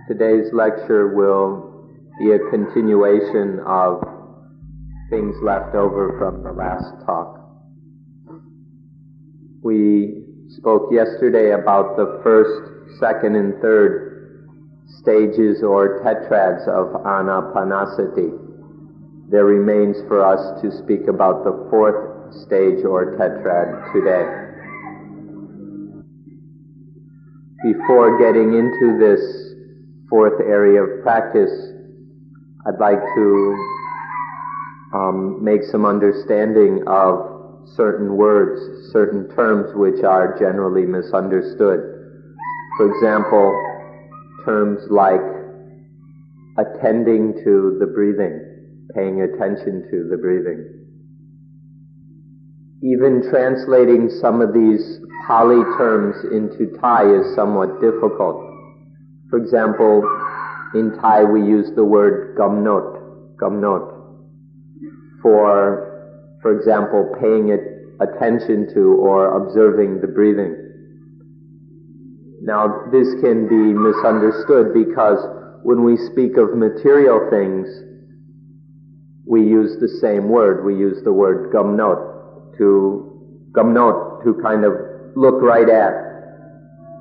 Today's lecture will be a continuation of things left over from the last talk. We spoke yesterday about the first, second, and third stages or tetrads of Anapanasati. There remains for us to speak about the fourth stage or tetrad today. Before getting into this fourth area of practice, I'd like to make some understanding of certain words, certain terms which are generally misunderstood. For example, terms like attending to the breathing, paying attention to the breathing. Even translating some of these Pali terms into Thai is somewhat difficult. For example, in Thai we use the word gamnot, for example, paying attention to or observing the breathing. Now, this can be misunderstood because when we speak of material things, we use the same word. We use the word gamnot to kind of look right at,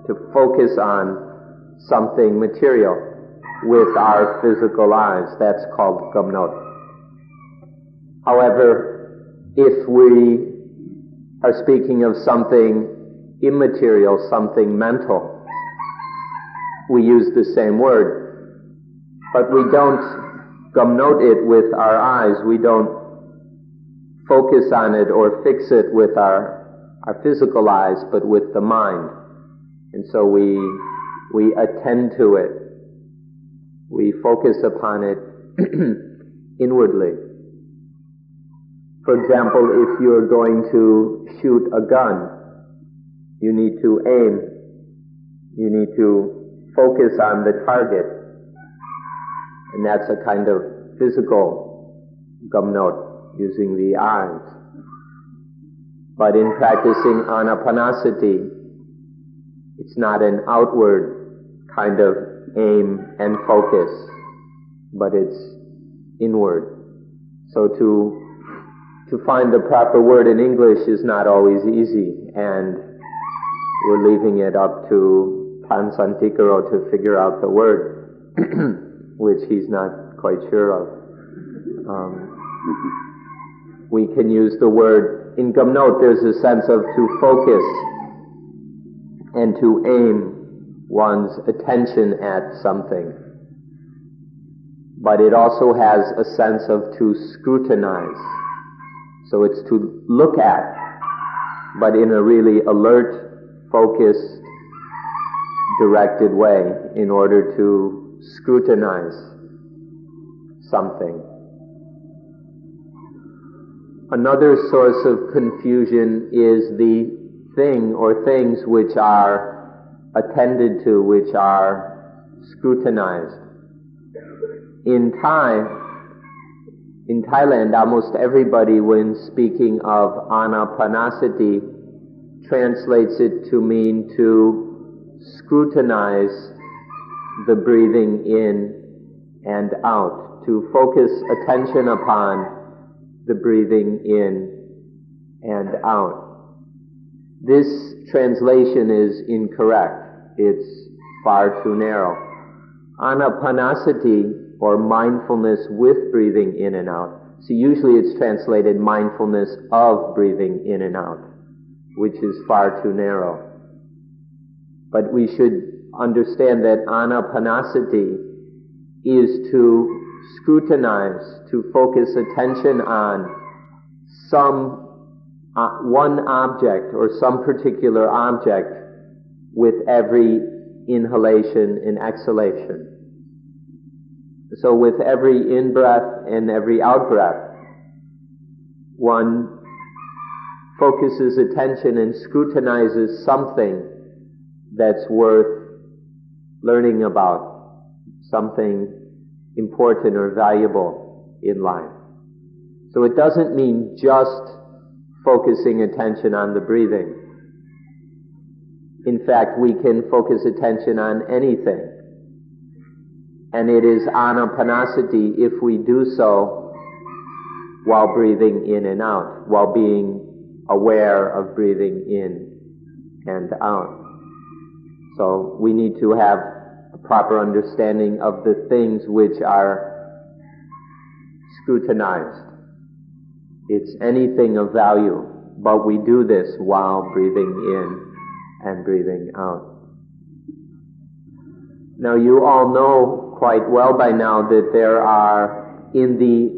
to focus on something material with our physical eyes. That's called gamnot. However, if we are speaking of something immaterial, something mental, we use the same word, but we don't gamnot it with our eyes. We don't focus on it or fix it with our physical eyes, but with the mind. And so we attend to it. We focus upon it inwardly. For example, if you're going to shoot a gun, you need to aim. You need to focus on the target. And that's a kind of physical gamnot, using the eyes. But in practicing Anapanasati, it's not an outward kind of aim and focus, but it's inward. So to find the proper word in English is not always easy, and we're leaving it up to Pansantikaro to figure out the word, which he's not quite sure of. We can use the word, in gamnot there's a sense of to focus and to aim one's attention at something. But it also has a sense of to scrutinize. So it's to look at, but in a really alert, focused, directed way in order to scrutinize something. Another source of confusion is the thing or things which are attended to, which are scrutinized. In Thailand, almost everybody, when speaking of Anapanasati, translates it to mean to scrutinize the breathing in and out, to focus attention upon the breathing in and out. This translation is incorrect. It's far too narrow. Anapanasati, or mindfulness with breathing in and out. So usually it's translated mindfulness of breathing in and out, which is far too narrow. But we should understand that Anapanasati is to scrutinize, to focus attention on one object or some particular object with every inhalation and exhalation. So with every in-breath and every out-breath, one focuses attention and scrutinizes something that's worth learning about, something important or valuable in life. So it doesn't mean just focusing attention on the breathing. In fact, we can focus attention on anything. And it is Anapanasati if we do so while breathing in and out, while being aware of breathing in and out. So we need to have a proper understanding of the things which are scrutinized. It's anything of value, but we do this while breathing in and breathing out. Now you all know quite well by now that there are, in the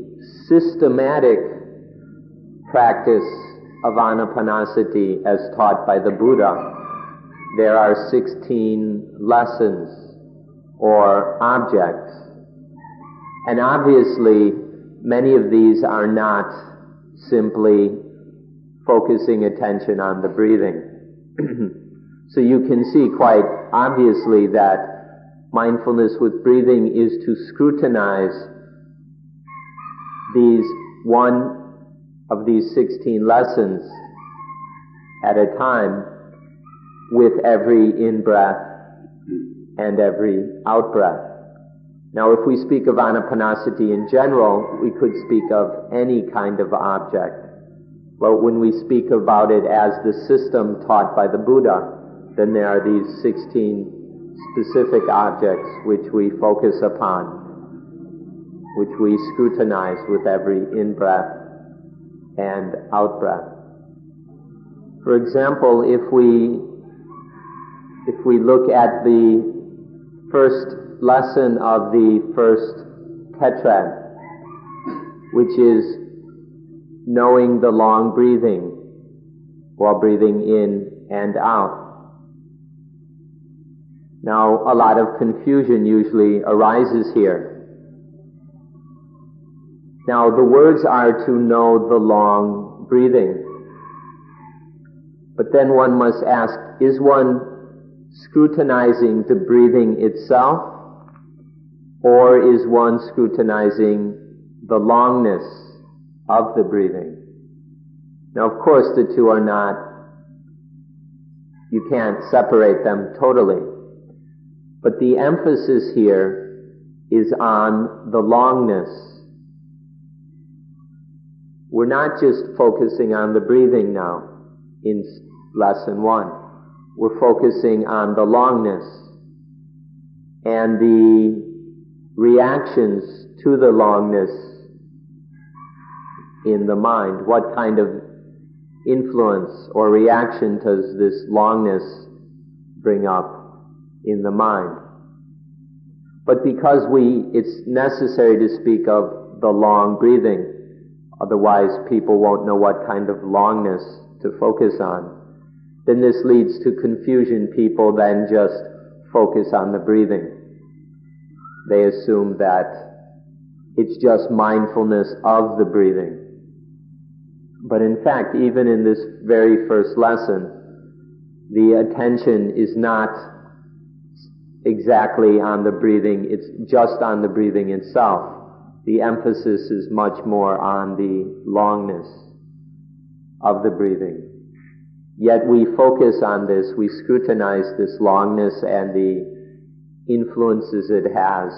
systematic practice of Anapanasati as taught by the Buddha, there are 16 lessons or objects. And obviously, many of these are not simply focusing attention on the breathing. So you can see quite obviously that mindfulness with breathing is to scrutinize one of these 16 lessons at a time with every in-breath and every out-breath. Now, if we speak of Anapanasati in general, we could speak of any kind of object. But when we speak about it as the system taught by the Buddha, then there are these 16 specific objects which we focus upon, which we scrutinize with every in-breath and out-breath. For example, if we look at the first lesson of the first Tetrad, which is knowing the long breathing while breathing in and out. Now, a lot of confusion usually arises here. Now, the words are to know the long breathing. But then one must ask, is one scrutinizing the breathing itself, or is one scrutinizing the longness of the breathing? Now, of course, the two are not, you can't separate them totally. But the emphasis here is on the longness. We're not just focusing on the breathing now in lesson 1. We're focusing on the longness and the reactions to the longness in the mind. What kind of influence or reaction does this longness bring up in the mind? But because it's necessary to speak of the long breathing, otherwise people won't know what kind of longness to focus on, then this leads to confusion. People then just focus on the breathing. They assume that it's just mindfulness of the breathing. But in fact, even in this very first lesson, the attention is not exactly on the breathing, it's just on the breathing itself. The emphasis is much more on the longness of the breathing. Yet we focus on this, we scrutinize this longness and the influences it has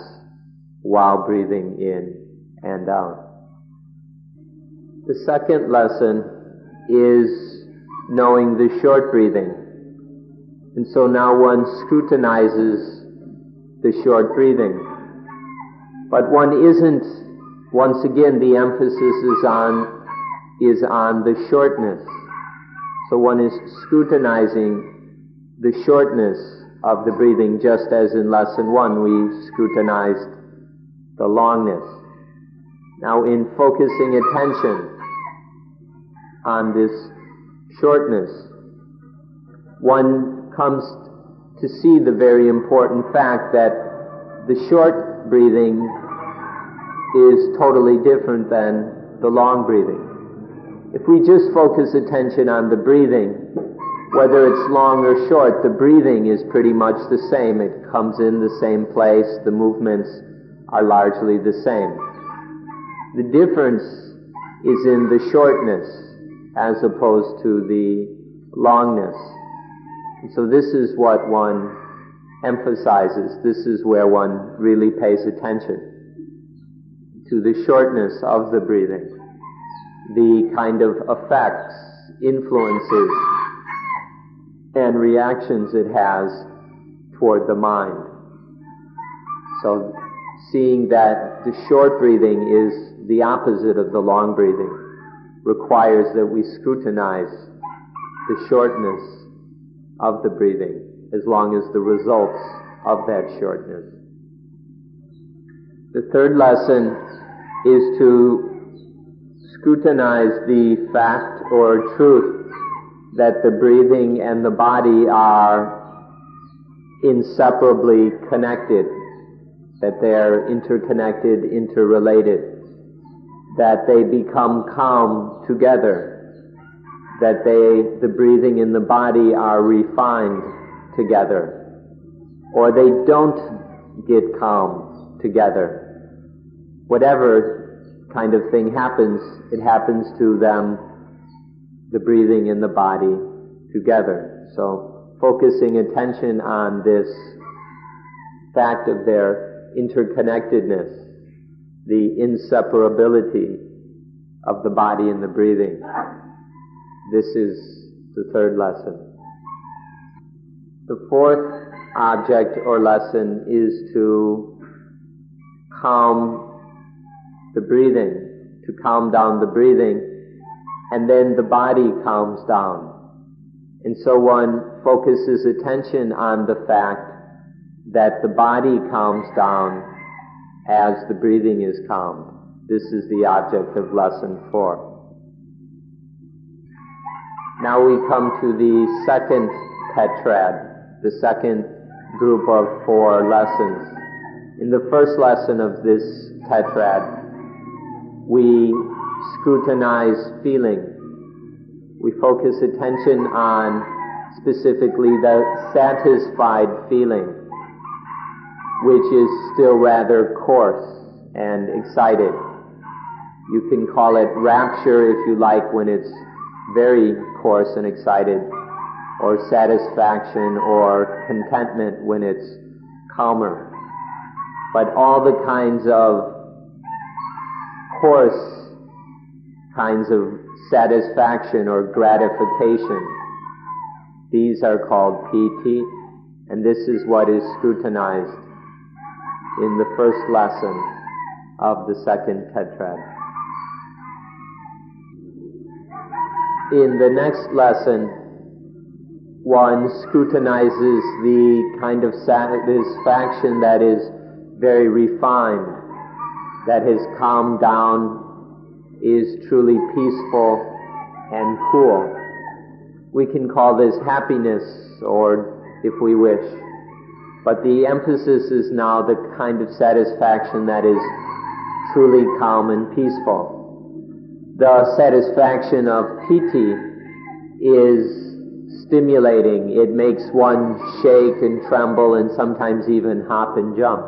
while breathing in and out. The second lesson is knowing the short breathing. And so now one scrutinizes the short breathing. But one isn't, once again, the emphasis is on the shortness. So one is scrutinizing the shortness of the breathing, just as in lesson 1 we scrutinized the longness. Now, in focusing attention on this shortness, one comes to see the very important fact that the short breathing is totally different than the long breathing. If we just focus attention on the breathing, whether it's long or short, the breathing is pretty much the same. It comes in the same place. The movements are largely the same. The difference is in the shortness as opposed to the longness. And so this is what one emphasizes. This is where one really pays attention to the shortness of the breathing, the kind of effects, influences, and reactions it has toward the mind. So seeing that the short breathing is the opposite of the long breathing requires that we scrutinize the shortness of the breathing as long as the results of that shortness. The third lesson is to scrutinize the fact or truth that the breathing and the body are inseparably connected, that they're interconnected, interrelated, that they become calm together, that the breathing and the body are refined together, or they don't get calm together. Whatever kind of thing happens, it happens to them, the breathing and the body together. So focusing attention on this fact of their interconnectedness, the inseparability of the body and the breathing. This is the third lesson. The fourth object or lesson is to calm the breathing, to calm down the breathing, and then the body calms down. And so one focuses attention on the fact that the body calms down as the breathing is calmed. This is the object of lesson 4. Now we come to the second Tetrad, the second group of 4 lessons. In the first lesson of this Tetrad, we scrutinize feeling. We focus attention on specifically the satisfied feeling, which is still rather coarse and excited. You can call it rapture if you like when it's very coarse and excited, or satisfaction or contentment when it's calmer. But all the kinds of coarse kinds of satisfaction or gratification, these are called piti, and this is what is scrutinized in the first lesson of the second Tetrad. In the next lesson, one scrutinizes the kind of satisfaction that is very refined, that has calmed down, is truly peaceful and cool. We can call this happiness, or if we wish. But the emphasis is now the kind of satisfaction that is truly calm and peaceful. The satisfaction of piti is stimulating. It makes one shake and tremble and sometimes even hop and jump.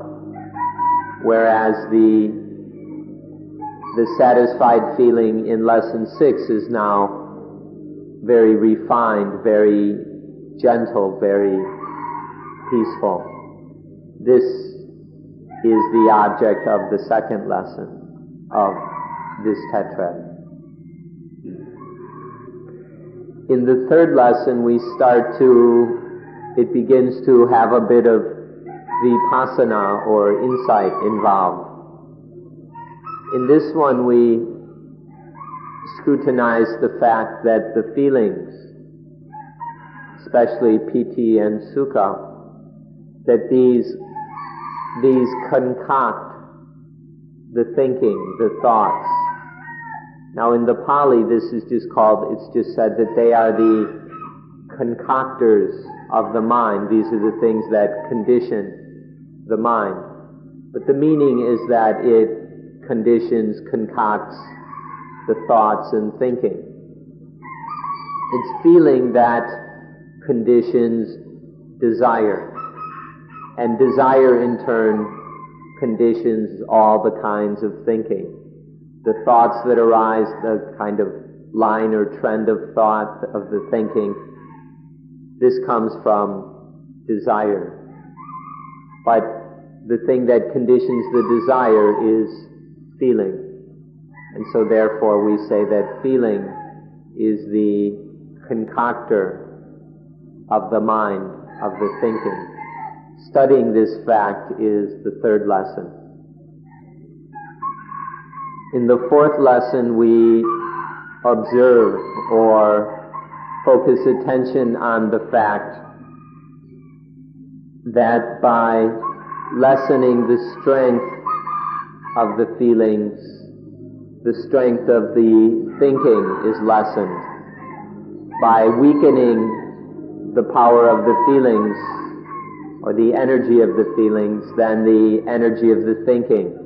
Whereas the satisfied feeling in lesson 6 is now very refined, very gentle, very peaceful. This is the object of the second lesson of this Tetrad. In the third lesson, it begins to have a bit of vipassana or insight involved. In this one, we scrutinize the fact that the feelings, especially piti and sukha, that these concoct the thinking, the thoughts. Now in the Pali, it's just said that they are the concoctors of the mind. These are the things that condition the mind. But the meaning is that it conditions, concocts the thoughts and thinking. It's feeling that conditions desire. And desire in turn conditions all the kinds of thinking. The thoughts that arise, the kind of line or trend of thought of the thinking, this comes from desire. but the thing that conditions the desire is feeling. And so therefore we say that feeling is the concoctor of the mind, of the thinking. Studying this fact is the third lesson. In the fourth lesson, we observe or focus attention on the fact that by lessening the strength of the feelings, the strength of the thinking is lessened. By weakening the power of the feelings, or the energy of the feelings, then the energy of the thinking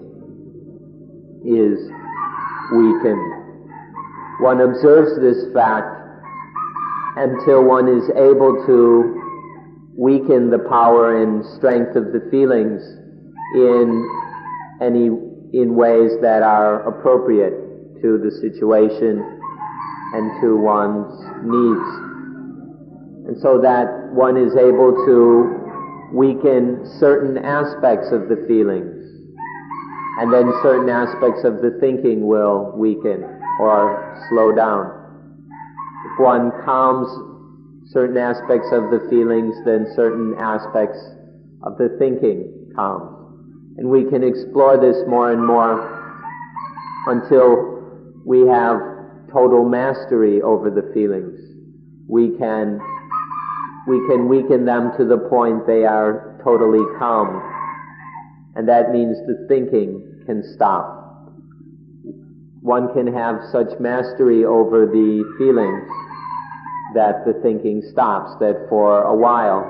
is weakened. One observes this fact until one is able to weaken the power and strength of the feelings in ways that are appropriate to the situation and to one's needs. And so that one is able to weaken certain aspects of the feelings, and then certain aspects of the thinking will weaken or slow down. If one calms certain aspects of the feelings, then certain aspects of the thinking calms. And we can explore this more and more until we have total mastery over the feelings. We can weaken them to the point they are totally calm. And that means the thinking can stop. One can have such mastery over the feelings that the thinking stops, that for a while,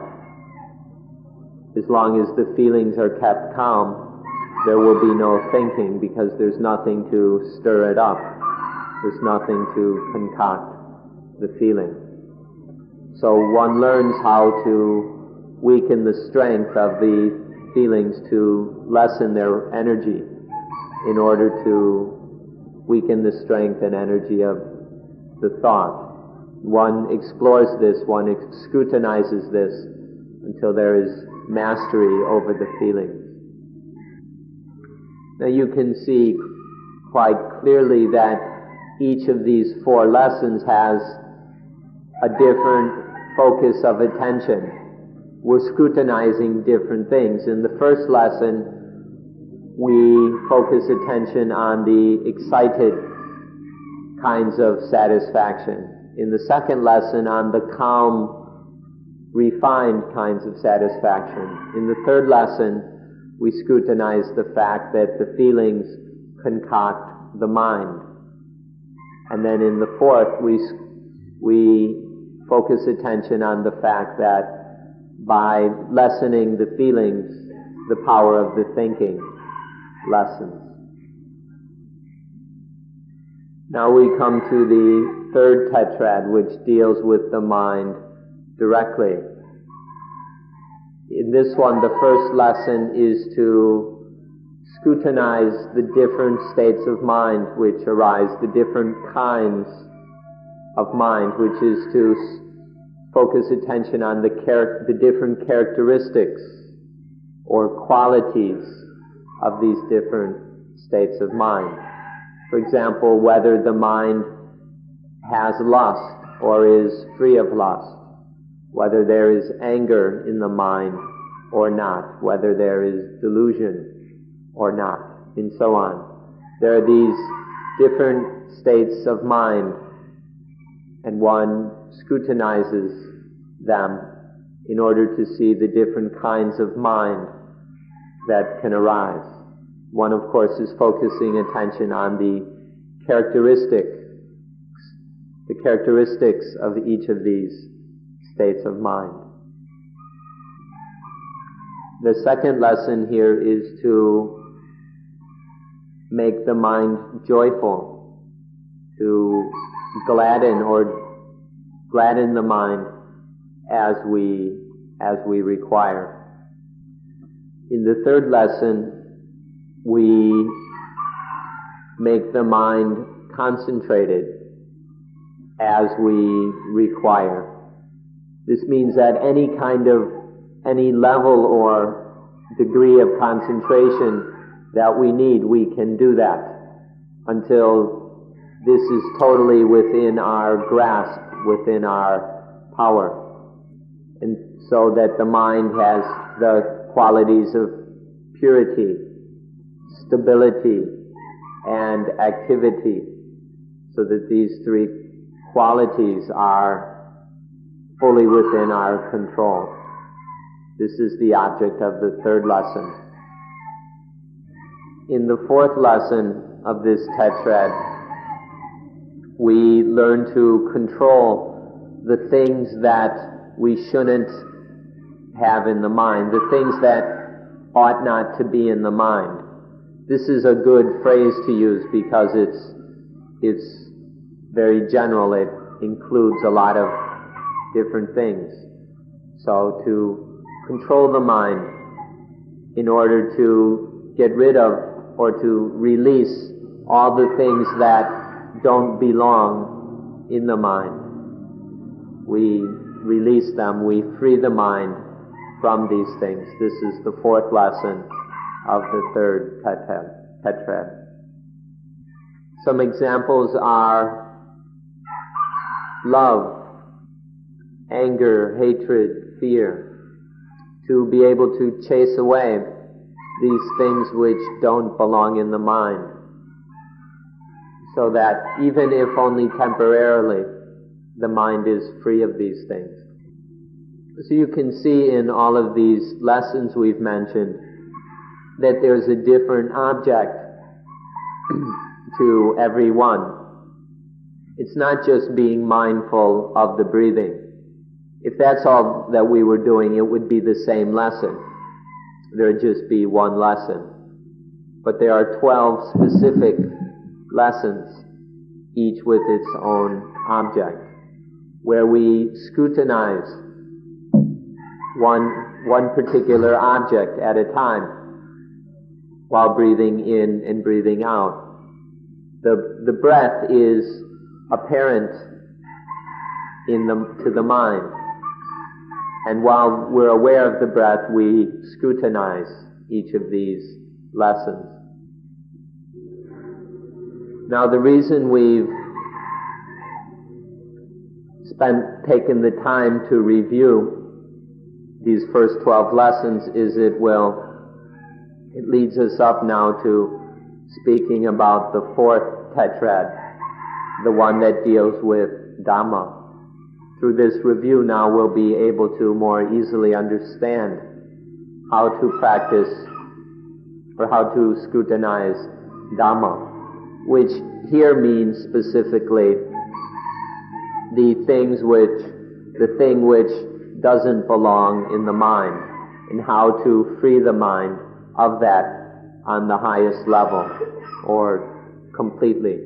as long as the feelings are kept calm, there will be no thinking, because there's nothing to stir it up. There's nothing to concoct the feeling. So one learns how to weaken the strength of the feelings to lessen their energy in order to weaken the strength and energy of the thought. One explores this, one scrutinizes this until there is mastery over the feelings. Now you can see quite clearly that each of these four lessons has a different focus of attention. We're scrutinizing different things. In the first lesson, we focus attention on the excited kinds of satisfaction. In the second lesson, on the calm, refined kinds of satisfaction. In the third lesson, we scrutinize the fact that the feelings concoct the mind. And then in the fourth, we focus attention on the fact that by lessening the feelings, the power of the thinking lessens. Now we come to the third tetrad, which deals with the mind directly. In this one, the first lesson is to scrutinize the different states of mind which arise, the different kinds of mind, which is to focus attention on the different characteristics or qualities of these different states of mind. For example, whether the mind has lust or is free of lust, whether there is anger in the mind or not, whether there is delusion or not, and so on. There are these different states of mind, and one scrutinizes them in order to see the different kinds of mind that can arise. One, of course, is focusing attention on the characteristics of each of these states of mind. The second lesson here is to make the mind joyful, to gladden the mind as we require. In the third lesson, we make the mind concentrated as we require. This means that any level or degree of concentration that we need, we can do that until this is totally within our grasp, within our power. And so that the mind has the qualities of purity, stability, and activity, so that these three qualities are fully within our control. This is the object of the third lesson. In the fourth lesson of this tetrad, we learn to control the things that we shouldn't have in the mind, the things that ought not to be in the mind. This is a good phrase to use because it's very general. It includes a lot of different things. So to control the mind in order to get rid of or to release all the things that don't belong in the mind. We release them, we free the mind from these things. This is the fourth lesson of the third tetrad. Some examples are love, anger, hatred, fear. To be able to chase away these things which don't belong in the mind, so that even if only temporarily, the mind is free of these things. So you can see in all of these lessons we've mentioned that there's a different object to every one. It's not just being mindful of the breathing. If that's all that we were doing, it would be the same lesson. There would just be one lesson. But there are 12 specific lessons, each with its own object, where we scrutinize one particular object at a time while breathing in and breathing out. The breath is apparent to the mind. And while we're aware of the breath, we scrutinize each of these lessons. Now, the reason we've taken the time to review these first 12 lessons is it leads us up now to speaking about the fourth tetrad, the one that deals with Dhamma. Through this review now we'll be able to more easily understand how to practice or how to scrutinize Dhamma, which here means specifically the thing which doesn't belong in the mind, and how to free the mind of that on the highest level or completely.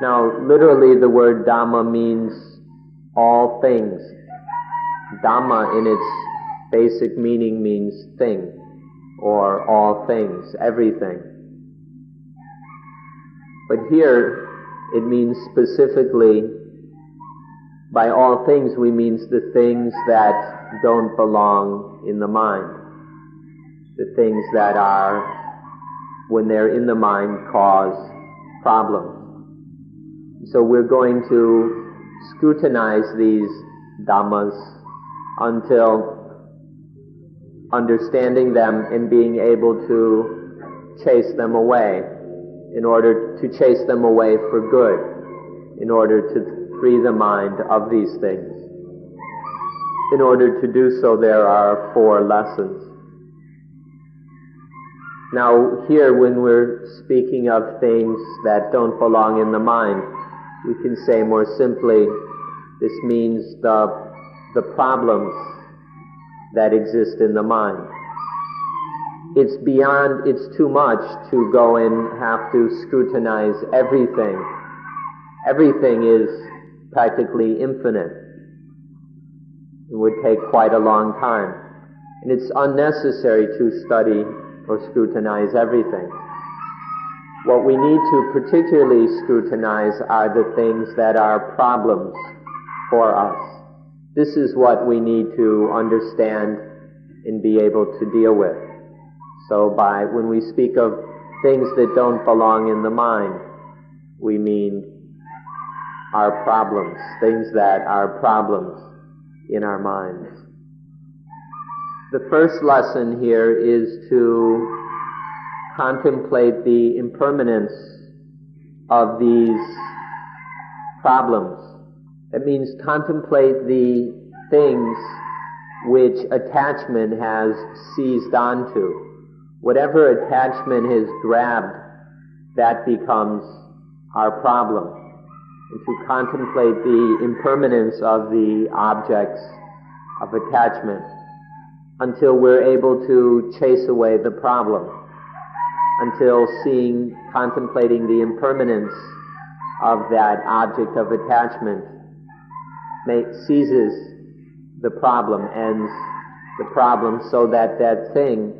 Now, literally the word Dhamma means all things. Dhamma in its basic meaning means thing, or all things, everything. But here it means specifically, by all things we mean the things that don't belong in the mind. The things that are, when they're in the mind, cause problems. So we're going to scrutinize these Dhammas until understanding them and being able to chase them away, in order to chase them away for good, in order to free the mind of these things. In order to do so, there are 4 lessons. Now, here, when we're speaking of things that don't belong in the mind, we can say more simply, this means the problems that exist in the mind. It's too much to go and have to scrutinize everything. Everything is practically infinite. It would take quite a long time. And it's unnecessary to study or scrutinize everything. What we need to particularly scrutinize are the things that are problems for us. This is what we need to understand and be able to deal with. So when we speak of things that don't belong in the mind, we mean our problems, things that are problems in our minds. The first lesson here is to contemplate the impermanence of these problems. That means contemplate the things which attachment has seized onto. Whatever attachment has grabbed, that becomes our problem. And to contemplate the impermanence of the objects of attachment until we're able to chase away the problem, until contemplating the impermanence of that object of attachment seizes the problem, ends the problem, so that that thing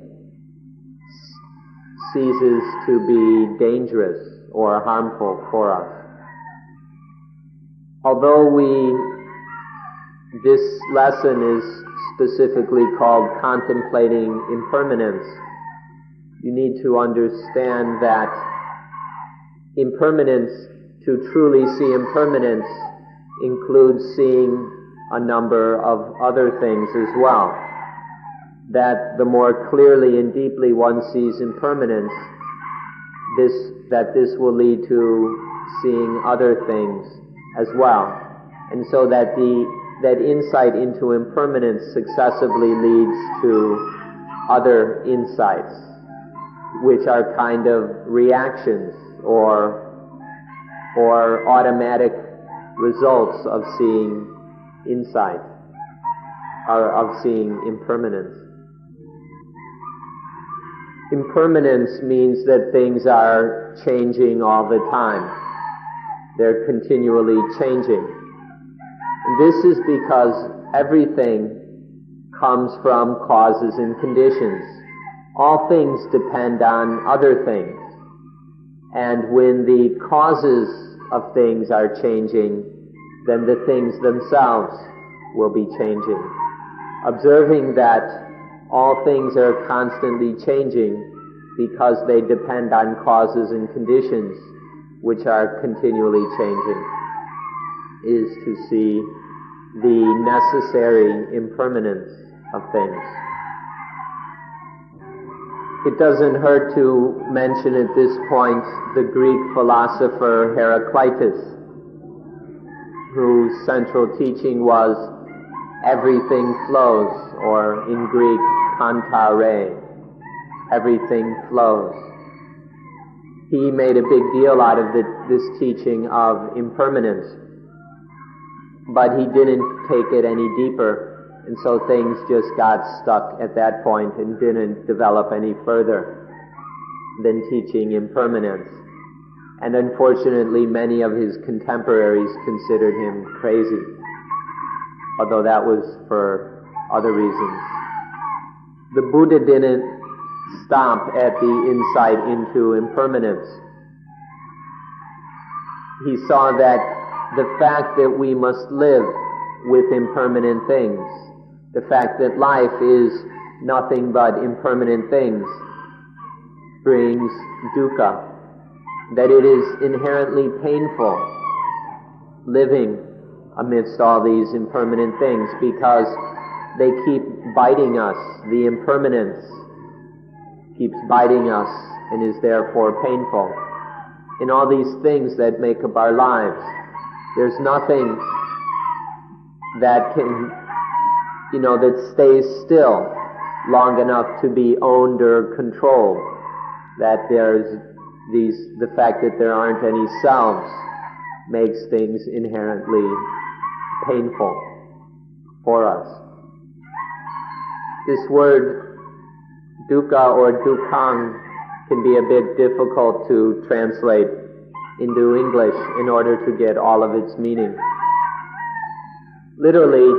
ceases to be dangerous or harmful for us. Although this lesson is specifically called contemplating impermanence, you need to understand that impermanence, to truly see impermanence, includes seeing a number of other things as well. That the more clearly and deeply one sees impermanence, this will lead to seeing other things as well. And so that that insight into impermanence successively leads to other insights, which are kind of reactions or automatic results of seeing insight, or of seeing impermanence. Impermanence means that things are changing all the time. They're continually changing. And this is because everything comes from causes and conditions. All things depend on other things. And when the causes of things are changing, then the things themselves will be changing. Observing that all things are constantly changing because they depend on causes and conditions which are continually changing is to see the necessary impermanence of things. It doesn't hurt to mention at this point the Greek philosopher Heraclitus, whose central teaching was everything flows, or in Greek, panta re, everything flows. He made a big deal out of this teaching of impermanence, but he didn't take it any deeper, and so things just got stuck at that point and didn't develop any further than teaching impermanence. And unfortunately, many of his contemporaries considered him crazy, although that was for other reasons. The Buddha didn't stop at the insight into impermanence. He saw that the fact that we must live with impermanent things, the fact that life is nothing but impermanent things, brings dukkha, that it is inherently painful living amidst all these impermanent things because they keep biting us. The impermanence keeps biting us and is therefore painful. In all these things that make up our lives, there's nothing that can, that stays still long enough to be owned or controlled. That the fact that there aren't any selves makes things inherently painful for us. This word dukkha or dukkhang can be a bit difficult to translate into English in order to get all of its meaning. Literally,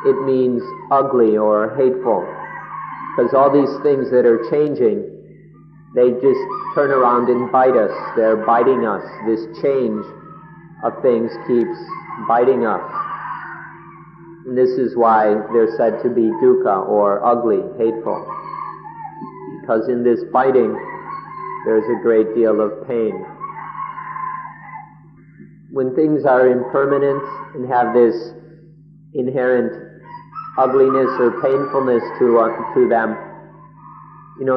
it means ugly or hateful, because all these things that are changing, they just turn around and bite us. They're biting us. This change of things keeps biting us. And this is why they're said to be dukkha, or ugly, hateful. Because in this biting, there's a great deal of pain. When things are impermanent and have this inherent ugliness or painfulness to them,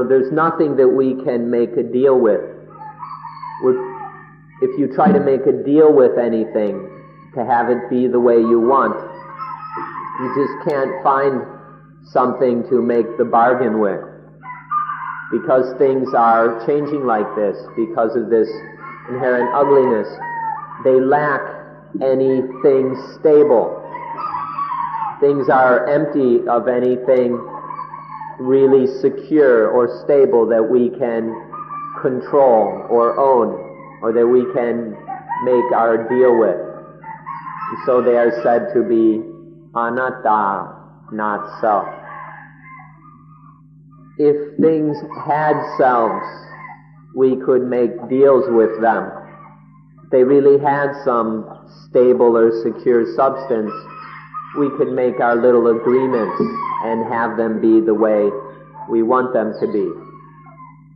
there's nothing that we can make a deal with. If you try to make a deal with anything to have it be the way you want, you just can't find something to make the bargain with. Because things are changing like this, because of this inherent ugliness, they lack anything stable. Things are empty of anything really secure or stable that we can control or own, or that we can make our deal with. And so they are said to be anatta, not self. If things had selves, we could make deals with them. If they really had some stable or secure substance, we could make our little agreements and have them be the way we want them to be.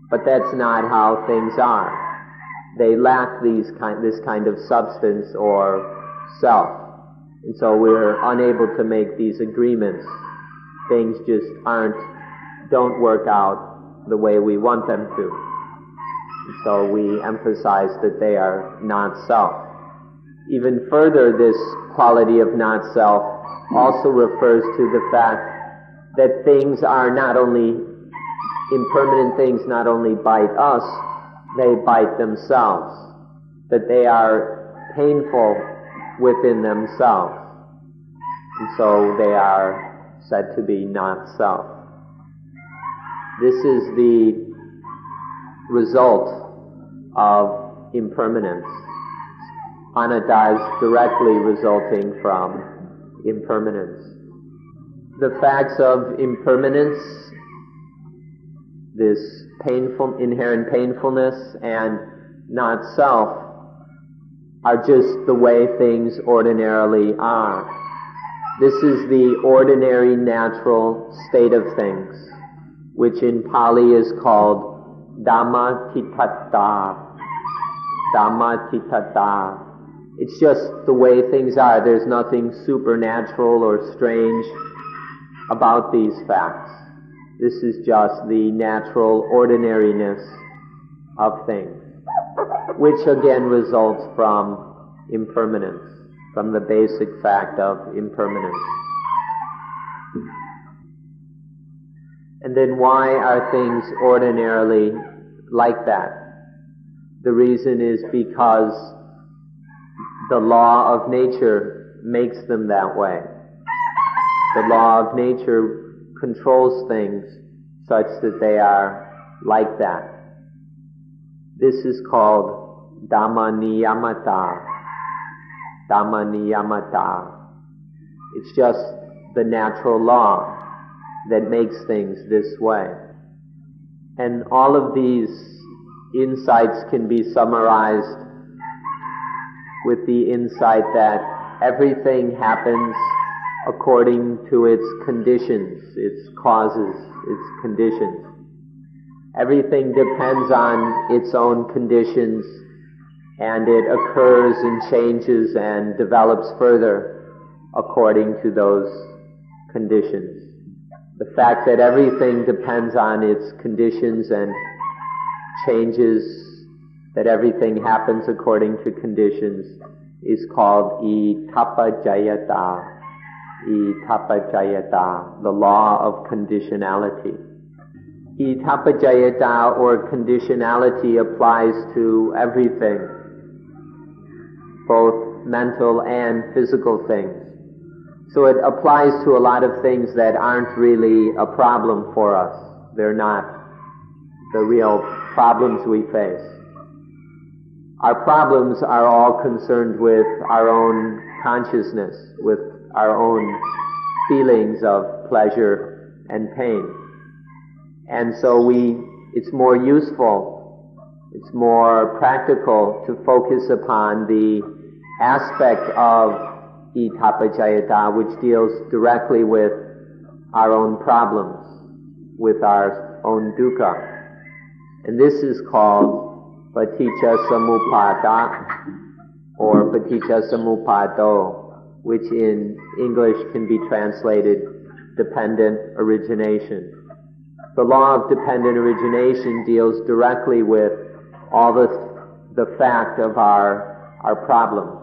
But that's not how things are. They lack this kind of substance or self. And so we're unable to make these agreements. Things just don't work out the way we want them to. And so we emphasize that they are not self. Even further, this quality of not self also refers to the fact that things are not only, impermanent things not only bite us, they bite themselves. That they are painful within themselves. And so they are said to be not self. This is the result of impermanence. Anatta is directly resulting from impermanence. The facts of impermanence, this inherent painfulness and not self, are just the way things ordinarily are. This is the ordinary natural state of things, which in Pali is called Dhammatitata. Dhammatitata. It's just the way things are. There's nothing supernatural or strange about these facts. This is just the natural ordinariness of things, which again results from impermanence, from the basic fact of impermanence. And then why are things ordinarily like that? The reason is because the law of nature makes them that way. The law of nature controls things such that they are like that. This is called Dhammaniyamata. Dhammaniyamata. It's just the natural law that makes things this way. And all of these insights can be summarized with the insight that everything happens according to its conditions, its causes, its conditions. Everything depends on its own conditions, and it occurs and changes and develops further according to those conditions. The fact that everything depends on its conditions and changes, that everything happens according to conditions, is called Itapajayata. Itapajayata, the law of conditionality. Itapajayata, or conditionality, applies to everything, both mental and physical things. So it applies to a lot of things that aren't really a problem for us. They're not the real problems we face. Our problems are all concerned with our own consciousness, with our own feelings of pleasure and pain. And so it's more useful, it's more practical to focus upon the aspect of itapajayata, which deals directly with our own problems, with our own dukkha. And this is called paticca samuppada or paticca samupado, which in English can be translated dependent origination. The law of dependent origination deals directly with all the fact of our problems.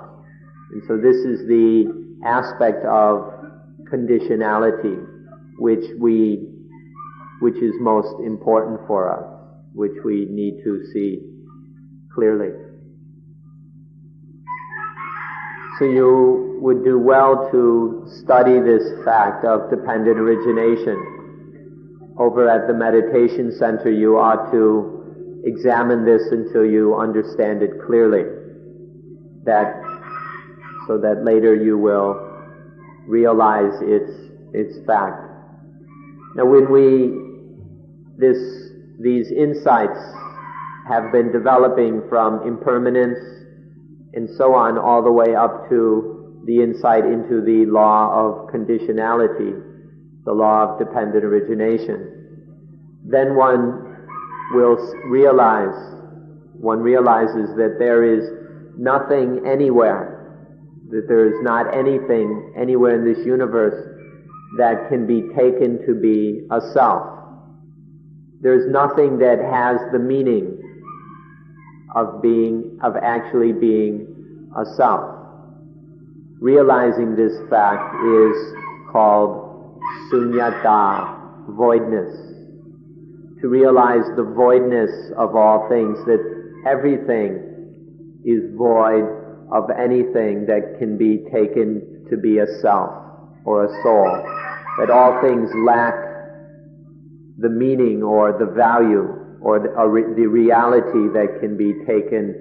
And so this is the aspect of conditionality which is most important for us, which we need to see clearly. So you would do well to study this fact of dependent origination. Over at the meditation center, you ought to examine this until you understand it clearly, so that later you will realize its fact. Now, when these insights have been developing from impermanence and so on all the way up to the insight into the law of conditionality, the law of dependent origination, then one realizes that there is nothing anywhere, that there is not anything anywhere in this universe that can be taken to be a self. There is nothing that has the meaning of actually being a self. Realizing this fact is called sunyata, voidness. To realize the voidness of all things, that everything is void of anything that can be taken to be a self or a soul, that all things lack the meaning or the value or the reality that can be taken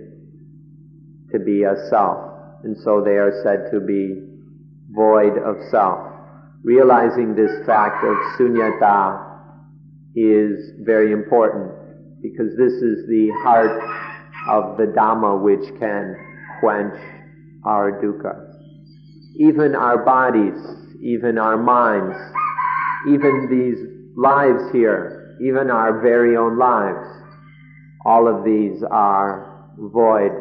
to be a self, and so they are said to be void of self. Realizing this fact of sunyata is very important, because this is the heart of the Dhamma which can quench our dukkha. Even our bodies, even our minds, even these lives here, even our very own lives, all of these are void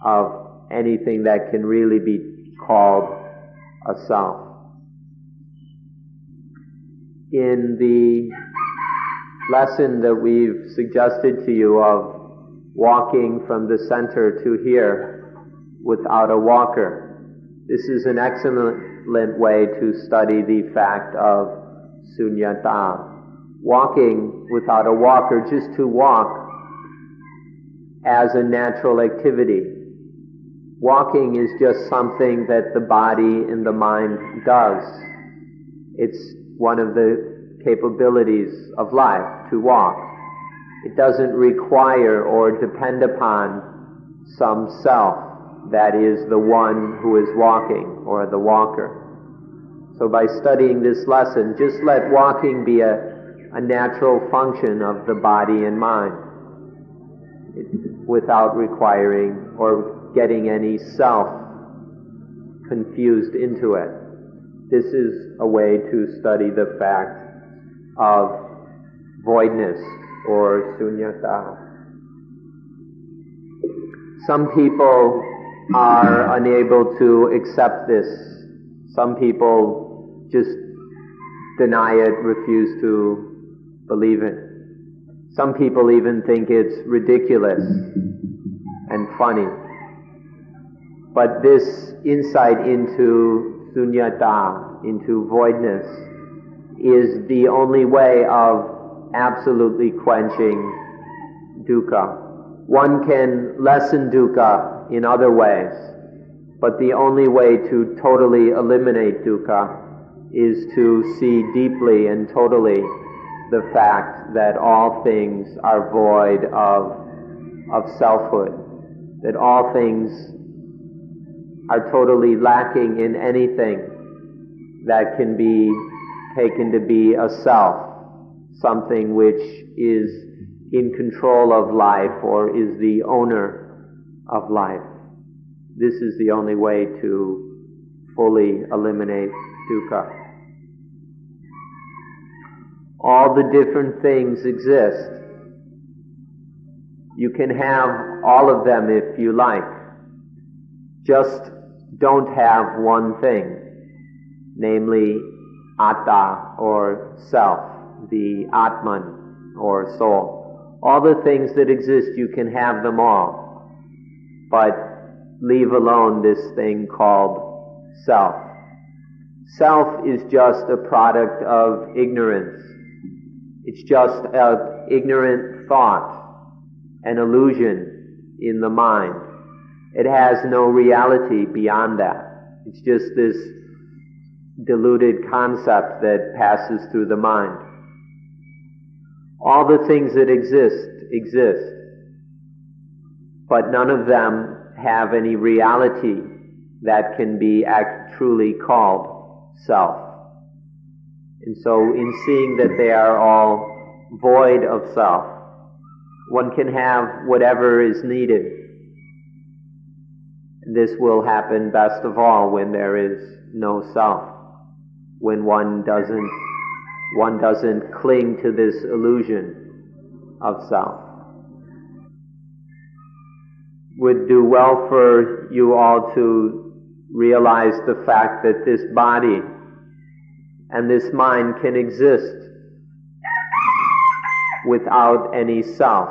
of anything that can really be called a self. In the lesson that we've suggested to you of walking from the center to here without a walker, this is an excellent way to study the fact of sunyata. Walking without a walker, just to walk as a natural activity. Walking is just something that the body and the mind does. It's one of the capabilities of life, to walk. It doesn't require or depend upon some self that is the one who is walking, or the walker. So by studying this lesson, just let walking be a natural function of the body and mind, without requiring or getting any self confused into it. This is a way to study the fact of voidness or sunyata. Some people are unable to accept this. Some people just deny it, refuse to believe it. Some people even think it's ridiculous and funny. But this insight into sunyata, into voidness, is the only way of absolutely quenching dukkha. One can lessen dukkha in other ways, but the only way to totally eliminate dukkha is to see deeply and totally the fact that all things are void of selfhood, that all things are totally lacking in anything that can be taken to be a self, something which is in control of life or is the owner of life. This is the only way to fully eliminate dukkha. All the different things exist. You can have all of them if you like. Just don't have one thing, namely atta or self, the atman or soul. All the things that exist, you can have them all, but leave alone this thing called self. Self is just a product of ignorance. It's just an ignorant thought, an illusion in the mind. It has no reality beyond that. It's just this deluded concept that passes through the mind. All the things that exist, but none of them have any reality that can be truly called self. And so in seeing that they are all void of self, one can have whatever is needed. This will happen best of all when there is no self, when one doesn't cling to this illusion of self. Would do well for you all to realize the fact that this body and this mind can exist without any self.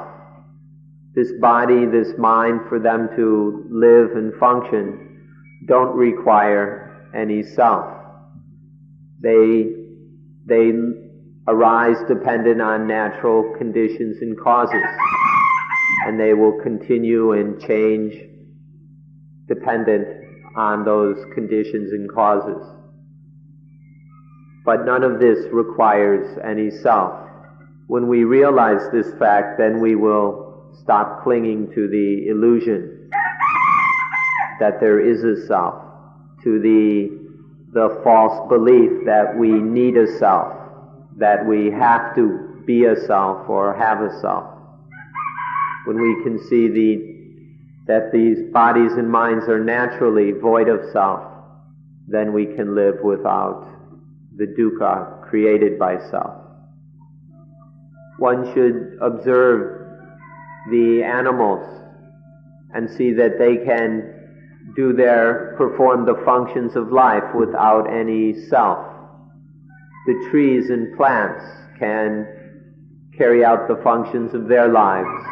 This body, this mind, for them to live and function, don't require any self. They arise dependent on natural conditions and causes, and they will continue and change dependent on those conditions and causes. But none of this requires any self. When we realize this fact, then we will stop clinging to the illusion that there is a self, to the false belief that we need a self, that we have to be a self or have a self. When we can see that these bodies and minds are naturally void of self, then we can live without the dukkha created by self. One should observe the animals and see that they can perform the functions of life without any self. The trees and plants can carry out the functions of their lives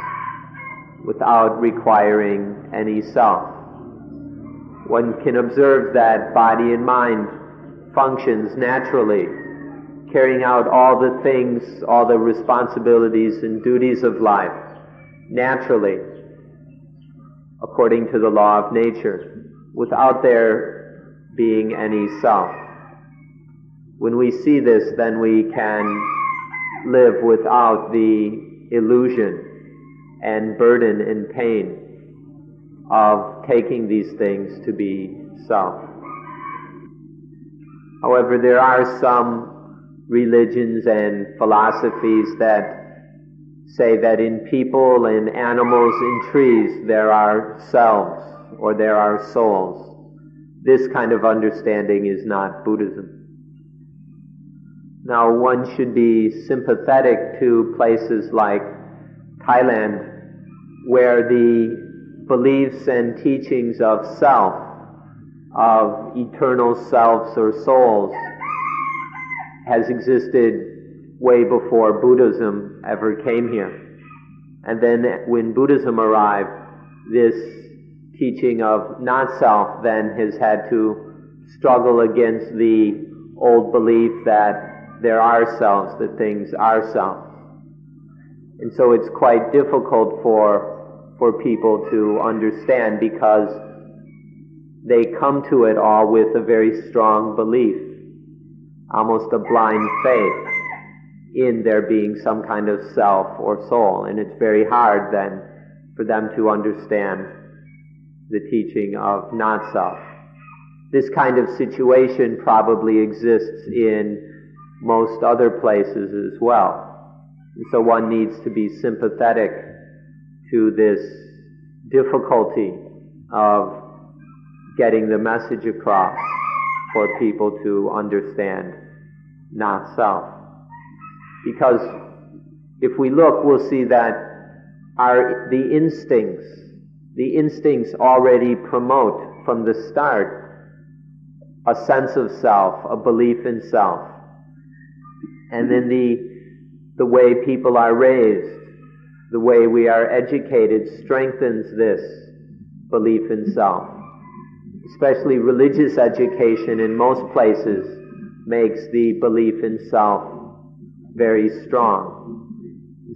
without requiring any self. One can observe that body and mind functions naturally, carrying out all the things, all the responsibilities and duties of life naturally, according to the law of nature, without there being any self. When we see this, then we can live without the illusion and burden and pain of taking these things to be self. However, there are some religions and philosophies that say that in people, in animals, in trees, there are selves or there are souls. This kind of understanding is not Buddhism. Now, one should be sympathetic to places like Thailand, where the beliefs and teachings of self, of eternal selves or souls, has existed way before Buddhism ever came here. And then when Buddhism arrived, this teaching of not-self then has had to struggle against the old belief that there are selves, that things are self. And so it's quite difficult for people to understand, because they come to it all with a very strong belief, almost a blind faith in there being some kind of self or soul. And it's very hard then for them to understand the teaching of not-self. This kind of situation probably exists in most other places as well. And so one needs to be sympathetic to this difficulty of getting the message across for people to understand not self. Because if we look, we'll see that the instincts already promote from the start a sense of self, a belief in self. And then the way people are raised, the way we are educated strengthens this belief in self. Especially religious education in most places makes the belief in self very strong.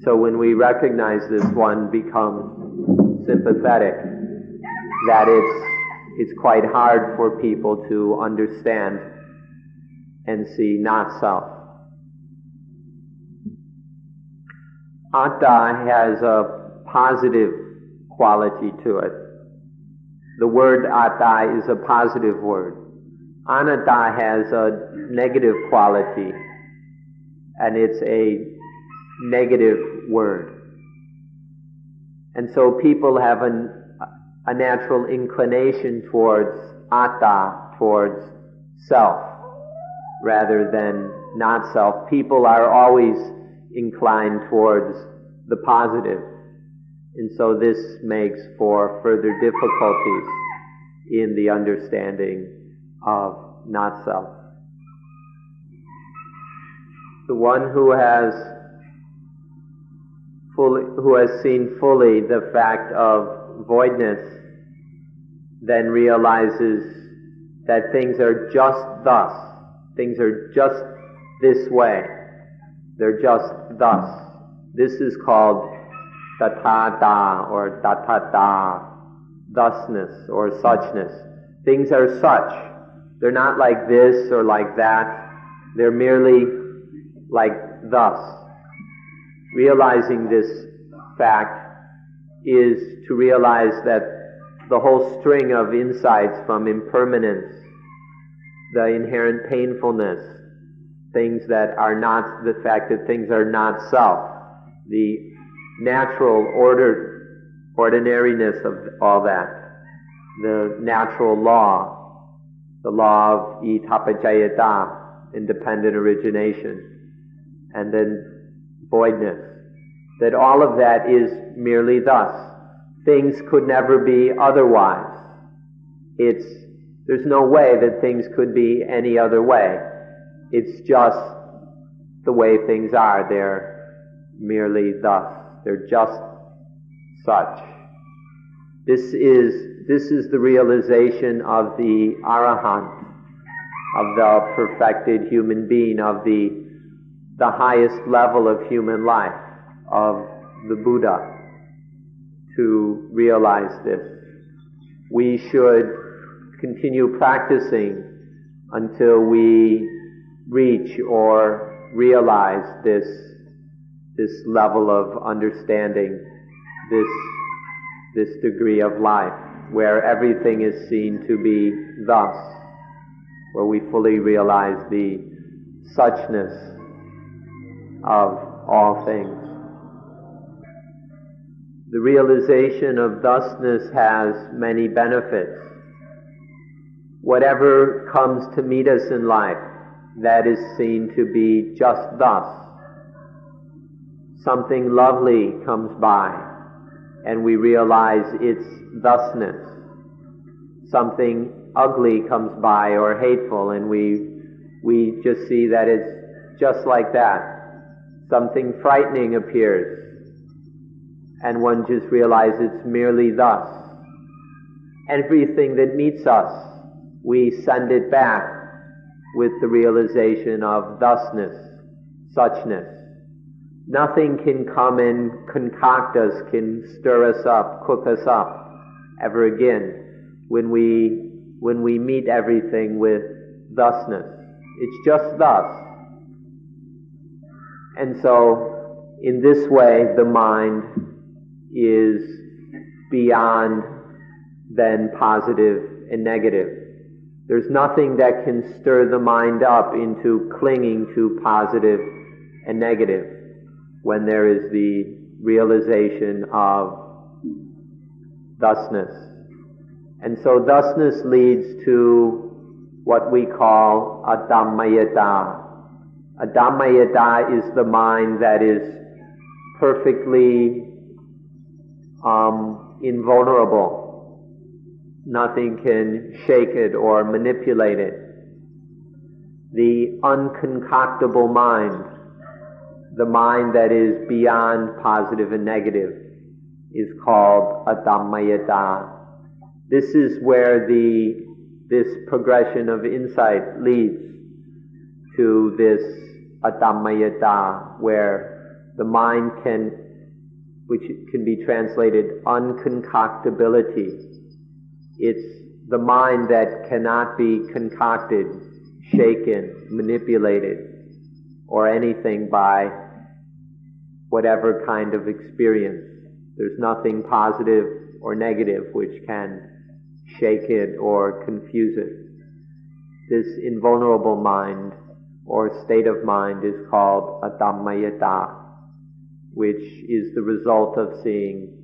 So when we recognize this, one becomes sympathetic that it's quite hard for people to understand and see not self. Atta has a positive quality to it. The word atta is a positive word. Anatta has a negative quality, and it's a negative word. And so people have a natural inclination towards atta, towards self, rather than not self. People are always inclined towards the positive. And so this makes for further difficulties in the understanding of not self. The one who has seen fully the fact of voidness then realizes that things are just thus. Things are just this way. They're just thus. This is called tathata or tatata, thusness or suchness. Things are such. They're not like this or like that. They're merely like thus. Realizing this fact is to realize that the whole string of insights from impermanence, the inherent painfulness, things that are not, the fact that things are not self, the natural ordinariness of all that, the natural law, the law of itapajayata, independent origination, and then voidness, that all of that is merely thus. Things could never be otherwise. There's no way that things could be any other way. It's just the way things are. They're merely thus. They're just such. This is the realization of the Arahant, of the perfected human being, of the highest level of human life, of the Buddha, to realize this. We should continue practicing until we reach or realize this level of understanding, this degree of life, where everything is seen to be thus, where we fully realize the suchness of all things. The realization of thusness has many benefits. Whatever comes to meet us in life, that is seen to be just thus. Something lovely comes by, and we realize its thusness. Something ugly comes by or hateful, and we just see that it's just like that. Something frightening appears, and one just realizes it's merely thus. Everything that meets us, we send it back with the realization of thusness, suchness. Nothing can come and concoct us, can stir us up, cook us up ever again when we meet everything with thusness. It's just thus. And so, in this way, the mind is beyond then positive and negative. There's nothing that can stir the mind up into clinging to positive and negative when there is the realization of thusness. And so thusness leads to what we call a Dhammayata. A Dhammayata is the mind that is perfectly invulnerable. Nothing can shake it or manipulate it. The unconcoctable mind, the mind that is beyond positive and negative, is called a Dhammayata. This is where this progression of insight leads to this Adhammayata, where the mind which can be translated unconcoctability. It's the mind that cannot be concocted, shaken, manipulated, or anything by whatever kind of experience. There's nothing positive or negative which can shake it or confuse it. This invulnerable mind or state of mind is called a Dhammayata, which is the result of seeing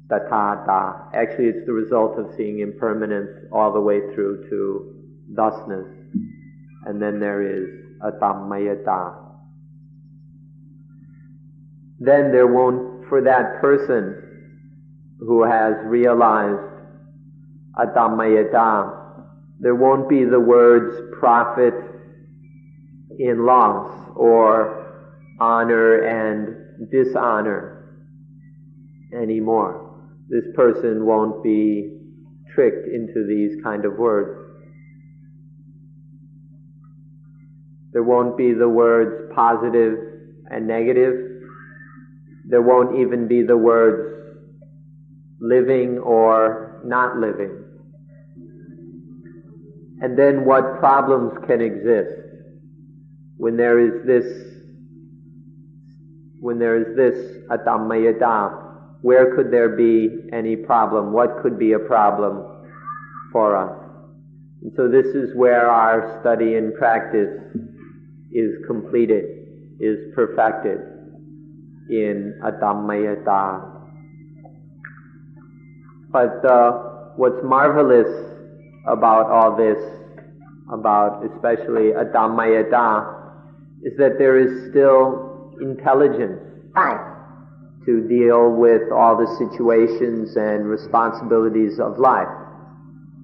tathata. Actually, it's the result of seeing impermanence all the way through to thusness. And then there is a Dhammayata. Then there won't, for that person who has realized a Dhammayata, there won't be the words profit in loss or honor and dishonor anymore. This person won't be tricked into these kind of words. There won't be the words positive and negative. There won't even be the words living or not living. And then what problems can exist when there is this Adhammayata? Where could there be any problem? What could be a problem for us? And so this is where our study and practice is completed, is perfected in Adhammayata. But what's marvelous about all this, about especially Adhammayata, is that there is still intelligence to deal with all the situations and responsibilities of life.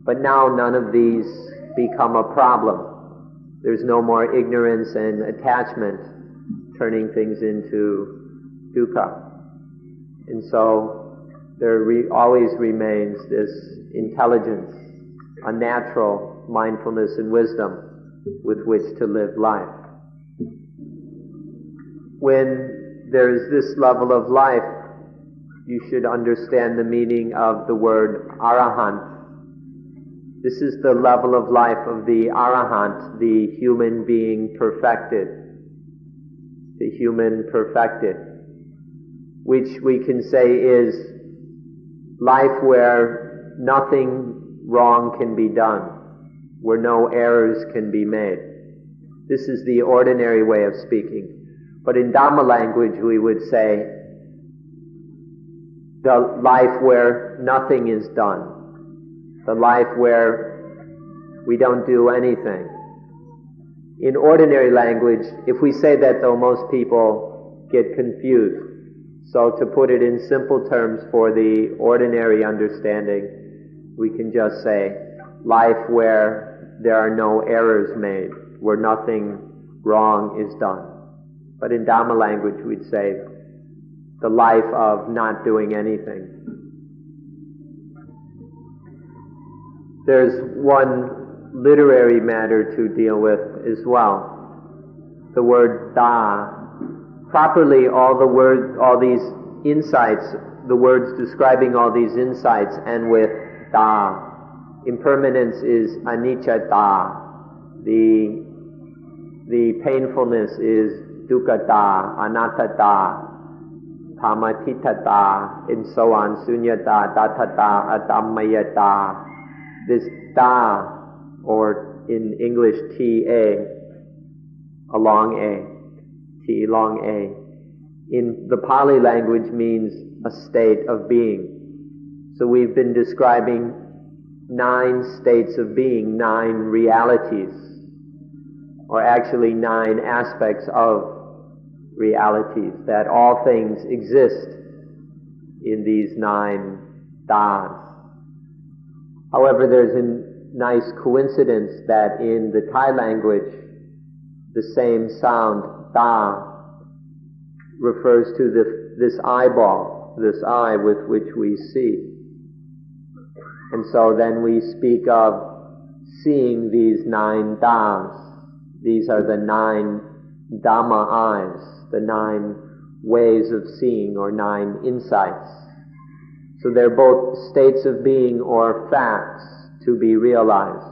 But now none of these become a problem. There's no more ignorance and attachment turning things into dukkha. And so there always remains this intelligence, a natural mindfulness and wisdom with which to live life. When there is this level of life, you should understand the meaning of the word arahant. This is the level of life of the arahant, the human being perfected. The human perfected, which we can say is life where nothing wrong can be done, where no errors can be made. This is the ordinary way of speaking. But in Dhamma language we would say the life where nothing is done, the life where we don't do anything. In ordinary language, if we say that though, most people get confused. So to put it in simple terms for the ordinary understanding, we can just say life where there are no errors made, where nothing wrong is done. But in Dhamma language we'd say the life of not doing anything. There's one literary matter to deal with as well. The word da. Properly all these insights, the words describing all these insights end with da. Impermanence is anicca da. The painfulness is dukkha da, anatta da, tamatita da, and so on, sunyata, dattata, adhammayata. This da, or in English ta, a long a, t long a, in the Pali language means a state of being. So we've been describing 9 states of being, 9 realities, or actually 9 aspects of realities, that all things exist in these 9 das. However, there's a nice coincidence that in the Thai language, the same sound, da, refers to this eyeball, this eye with which we see. And so then we speak of seeing these 9 das. These are the 9 Dhamma eyes, the 9 ways of seeing, or 9 insights. So they're both states of being or facts to be realized.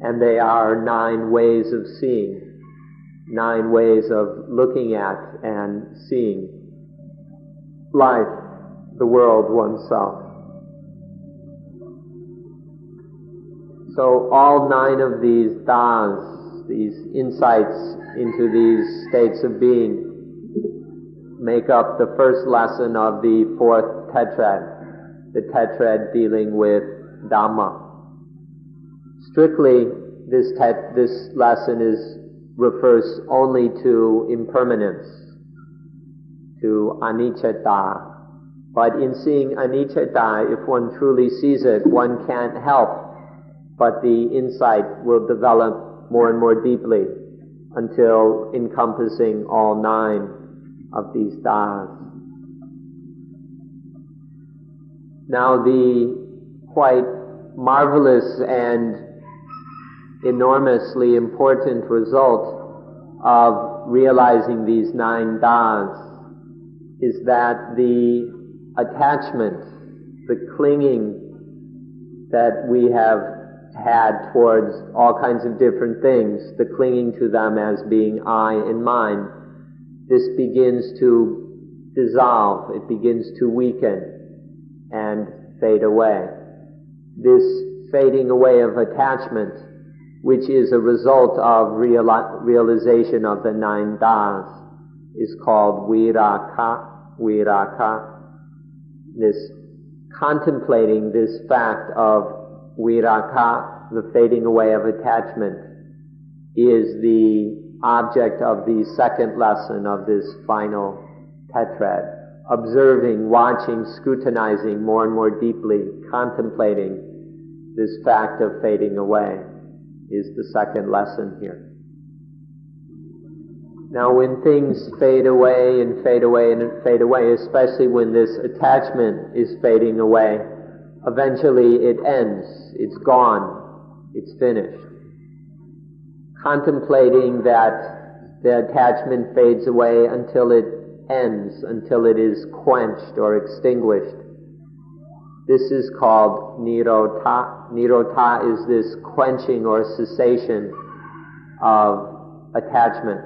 And they are 9 ways of seeing, 9 ways of looking at and seeing life, the world, oneself. So all 9 of these das, these insights into these states of being, make up the first lesson of the 4th Tetrad, the Tetrad dealing with Dhamma. Strictly, this lesson refers only to impermanence, to anicca. But in seeing anicca, if one truly sees it, one can't help but the insight will develop more and more deeply until encompassing all 9 of these das. Now, the quite marvelous and enormously important result of realizing these 9 das is that the attachment, the clinging that we have had towards all kinds of different things, the clinging to them as being I and mine, this begins to dissolve, it begins to weaken and fade away. This fading away of attachment, which is a result of realization of the 9 das, is called viraka. This contemplating this fact of viraka, the fading away of attachment, is the object of the 2nd lesson of this final Tetrad. Observing, watching, scrutinizing more and more deeply, contemplating this fact of fading away is the 2nd lesson here. Now, when things fade away and fade away and fade away, especially when this attachment is fading away, eventually it ends, it's gone, it's finished. Contemplating that the attachment fades away until it ends, until it is quenched or extinguished. This is called nirodha. Nirodha is this quenching or cessation of attachment.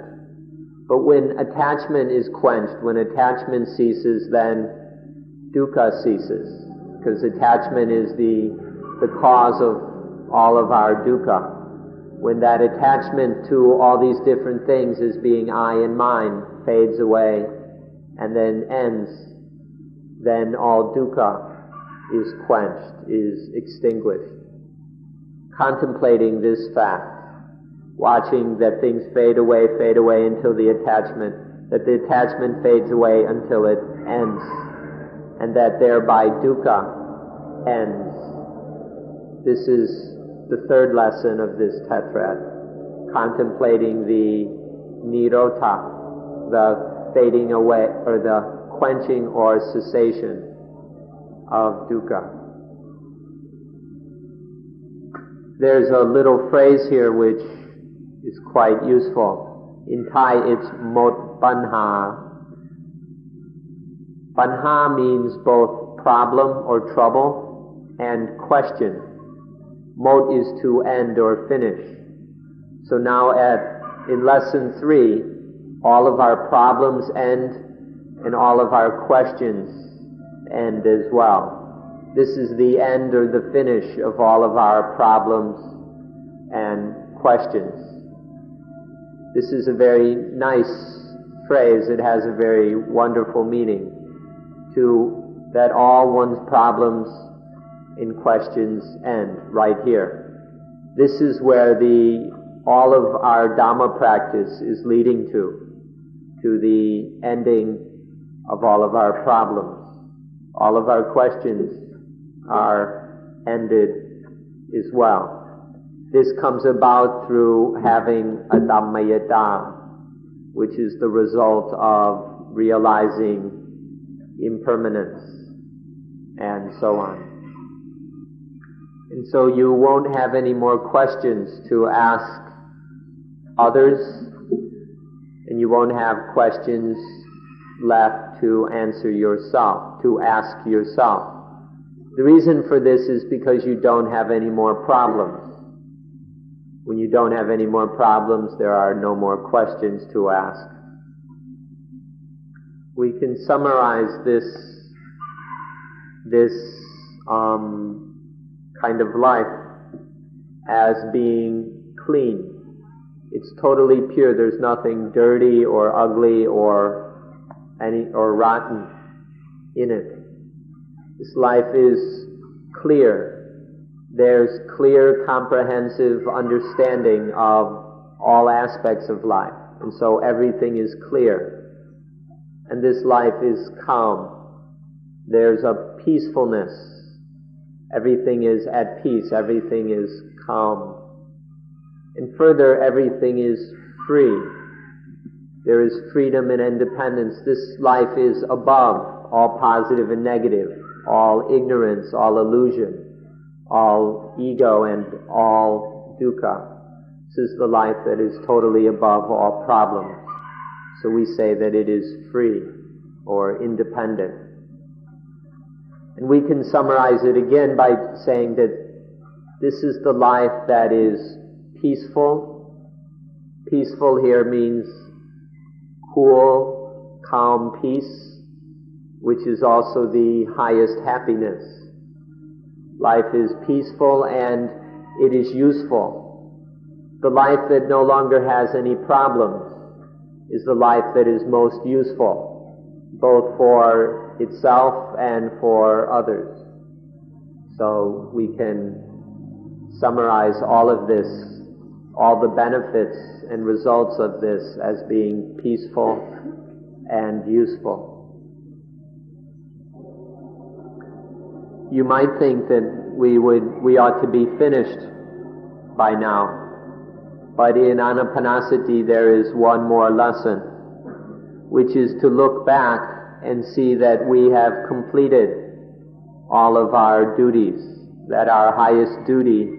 But when attachment is quenched, when attachment ceases, then dukkha ceases. Because attachment is the cause of all of our dukkha. When that attachment to all these different things as being I and mine fades away and then ends, then all dukkha is quenched, is extinguished. Contemplating this fact, watching that things fade away until the attachment fades away until it ends, and that thereby dukkha ends. This is the 3rd lesson of this Tetrad, contemplating the nirodha, the fading away, or the quenching or cessation of dukkha. There's a little phrase here which is quite useful. In Thai it's mot banha. Banha means both problem or trouble and question. Mot is to end or finish. So now in lesson 3, all of our problems end and all of our questions end as well. This is the end or the finish of all of our problems and questions. This is a very nice phrase. It has a very wonderful meaning. That all one's problems in questions end, right here. This is where all of our Dhamma practice is leading to the ending of all of our problems. All of our questions are ended as well. This comes about through having a Dhammayata, which is the result of realizing impermanence, and so on. And so you won't have any more questions to ask others, and you won't have questions left to answer yourself, to ask yourself. The reason for this is because you don't have any more problems. When you don't have any more problems, there are no more questions to ask. We can summarize this kind of life as being clean. It's totally pure. There's nothing dirty or ugly or rotten in it. This life is clear. There's clear, comprehensive understanding of all aspects of life, and so everything is clear. And this life is calm. There's a peacefulness. Everything is at peace. Everything is calm. And further, everything is free. There is freedom and independence. This life is above all positive and negative, all ignorance, all illusion, all ego, and all dukkha. This is the life that is totally above all problems. So we say that it is free or independent. And we can summarize it again by saying that this is the life that is peaceful. Peaceful here means cool, calm peace, which is also the highest happiness. Life is peaceful and it is useful. The life that no longer has any problems is the life that is most useful, both for itself and for others. So we can summarize all of this, all the benefits and results of this as being peaceful and useful. You might think that we ought to be finished by now. But in Anapanasati there is one more lesson, which is to look back and see that we have completed all of our duties, that our highest duty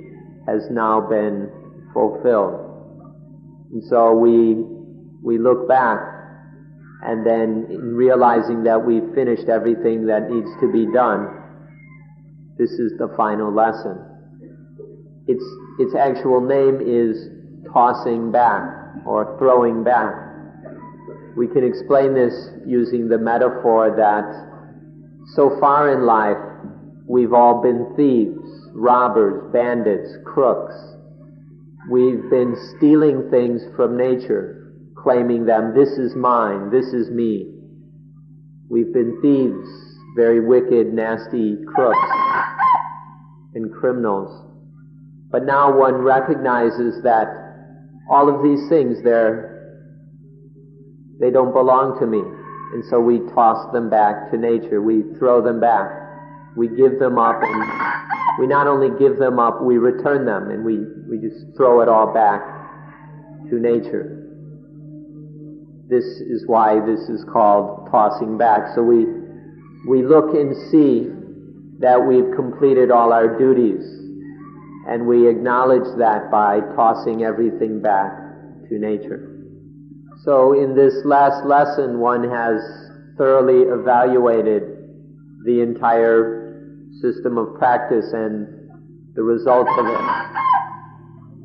has now been fulfilled. And so we look back, and then in realizing that we've finished everything that needs to be done, this is the final lesson. Its actual name is tossing back or throwing back. We can explain this using the metaphor that so far in life we've all been thieves, robbers, bandits, crooks. We've been stealing things from nature, claiming them, this is mine, this is me. We've been thieves, very wicked, nasty crooks and criminals. But now one recognizes that all of these things, they don't belong to me. And so we toss them back to nature. We throw them back. We give them up, and we not only give them up, we return them, and we just throw it all back to nature. This is why this is called tossing back. So we look and see that we've completed all our duties, and we acknowledge that by tossing everything back to nature. So in this last lesson, one has thoroughly evaluated the entire system of practice and the results of it.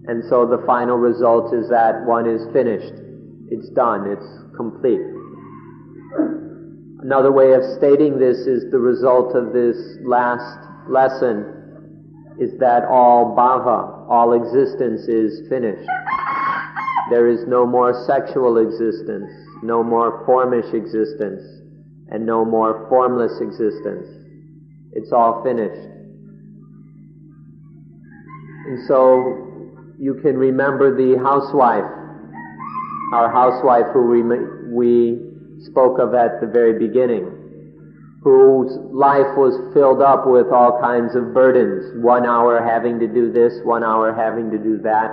And so the final result is that one is finished. It's done. It's complete. Another way of stating this is the result of this last lesson is that all bhava, all existence is finished. There is no more sexual existence, no more formish existence, and no more formless existence. It's all finished. And so you can remember the housewife, our housewife who we spoke of at the very beginning, whose life was filled up with all kinds of burdens, 1 hour having to do this, 1 hour having to do that,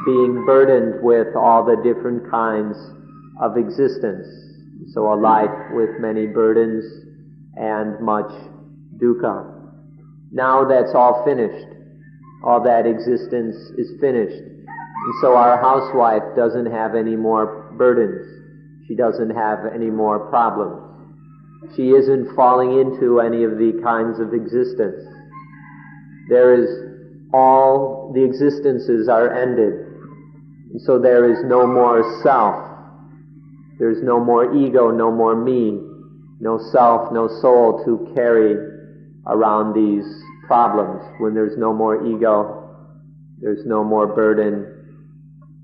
being burdened with all the different kinds of existence. So a life with many burdens and much dukkha. Now that's all finished. All that existence is finished. And so our housewife doesn't have any more burdens. She doesn't have any more problems. She isn't falling into any of the kinds of existence. All the existences are ended. And so there is no more self. There's no more ego, no more me, no self, no soul to carry around these problems. When there's no more ego, there's no more burden,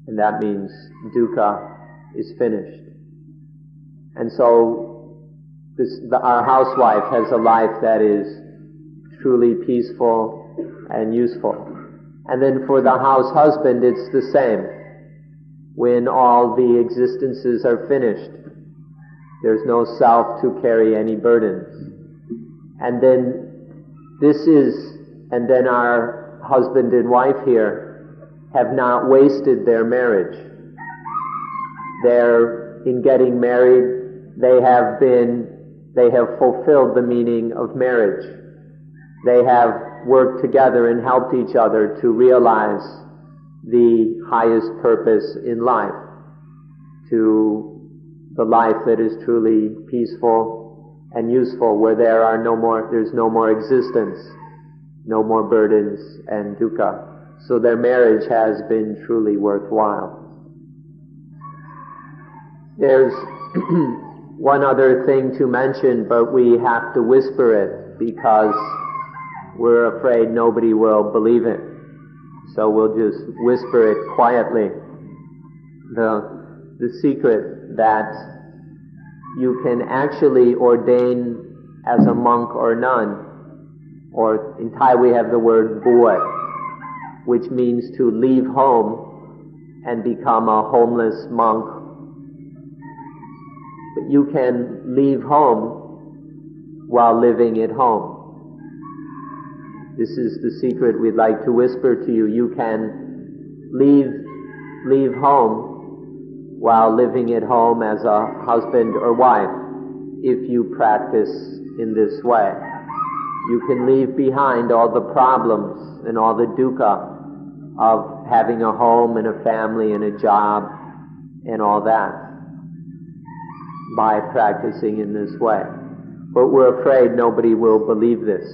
and that means dukkha is finished. And so our housewife has a life that is truly peaceful and useful. And then for the house husband, it's the same. When all the existences are finished, there's no self to carry any burdens. And then our husband and wife here have not wasted their marriage. In getting married, they have fulfilled the meaning of marriage. They have worked together and helped each other to realize the highest purpose in life, to the life that is truly peaceful and useful, where there's no more existence, no more burdens and dukkha. So their marriage has been truly worthwhile. There's one other thing to mention, but we have to whisper it because we're afraid nobody will believe it. So we'll just whisper it quietly. The secret that you can actually ordain as a monk or nun, or in Thai we have the word bua, which means to leave home and become a homeless monk. But you can leave home while living at home. This is the secret we'd like to whisper to you. You can leave home while living at home as a husband or wife if you practice in this way. You can leave behind all the problems and all the dukkha of having a home and a family and a job and all that by practicing in this way. But we're afraid nobody will believe this,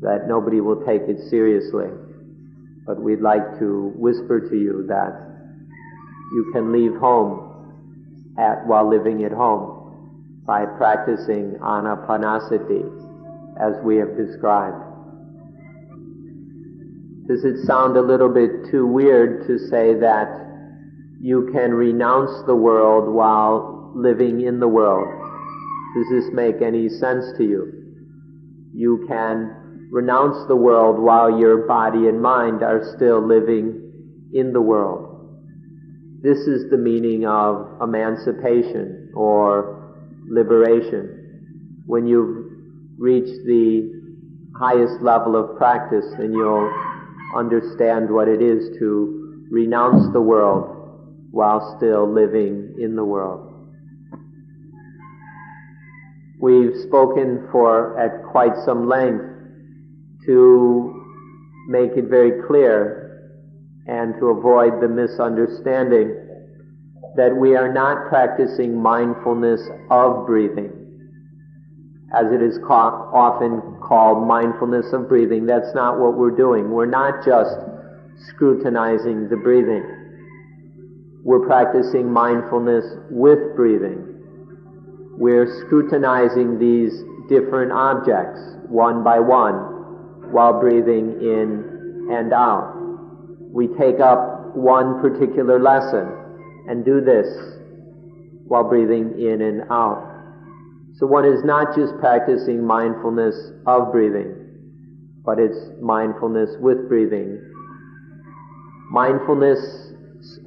that nobody will take it seriously. But we'd like to whisper to you that you can leave home while living at home by practicing Anapanasati as we have described. Does it sound a little bit too weird to say that you can renounce the world while living in the world? Does this make any sense to you? You can renounce the world while your body and mind are still living in the world. This is the meaning of emancipation or liberation. When you've reached the highest level of practice, then you'll understand what it is to renounce the world while still living in the world. We've spoken at quite some length to make it very clear and to avoid the misunderstanding that we are not practicing mindfulness of breathing. As it is often called mindfulness of breathing, that's not what we're doing. We're not just scrutinizing the breathing. We're practicing mindfulness with breathing. We're scrutinizing these different objects one by one while breathing in and out. We take up one particular lesson and do this while breathing in and out. So one is not just practicing mindfulness of breathing. but it's mindfulness with breathing. Mindfulness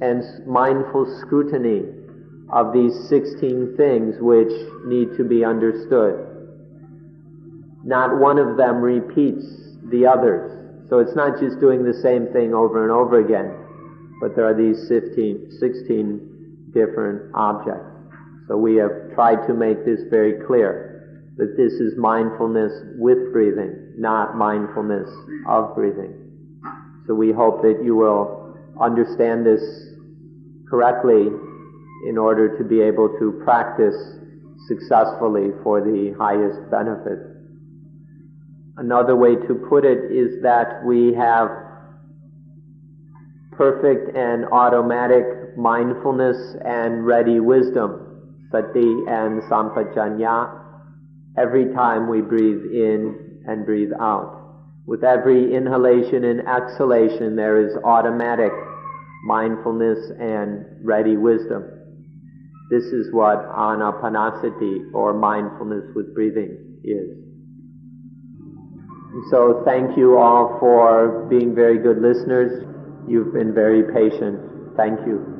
and mindful scrutiny of these 16 things which need to be understood. Not one of them repeats the others. So it's not just doing the same thing over and over again, but there are these 16 different objects. So we have tried to make this very clear, that this is mindfulness with breathing, not mindfulness of breathing. So we hope that you will understand this correctly in order to be able to practice successfully for the highest benefit. Another way to put it is that we have perfect and automatic mindfulness and ready wisdom, sati and sampajanya, every time we breathe in and breathe out. With every inhalation and exhalation, there is automatic mindfulness and ready wisdom. This is what Anapanasati, or mindfulness with breathing, is. So thank you all for being very good listeners. You've been very patient. Thank you.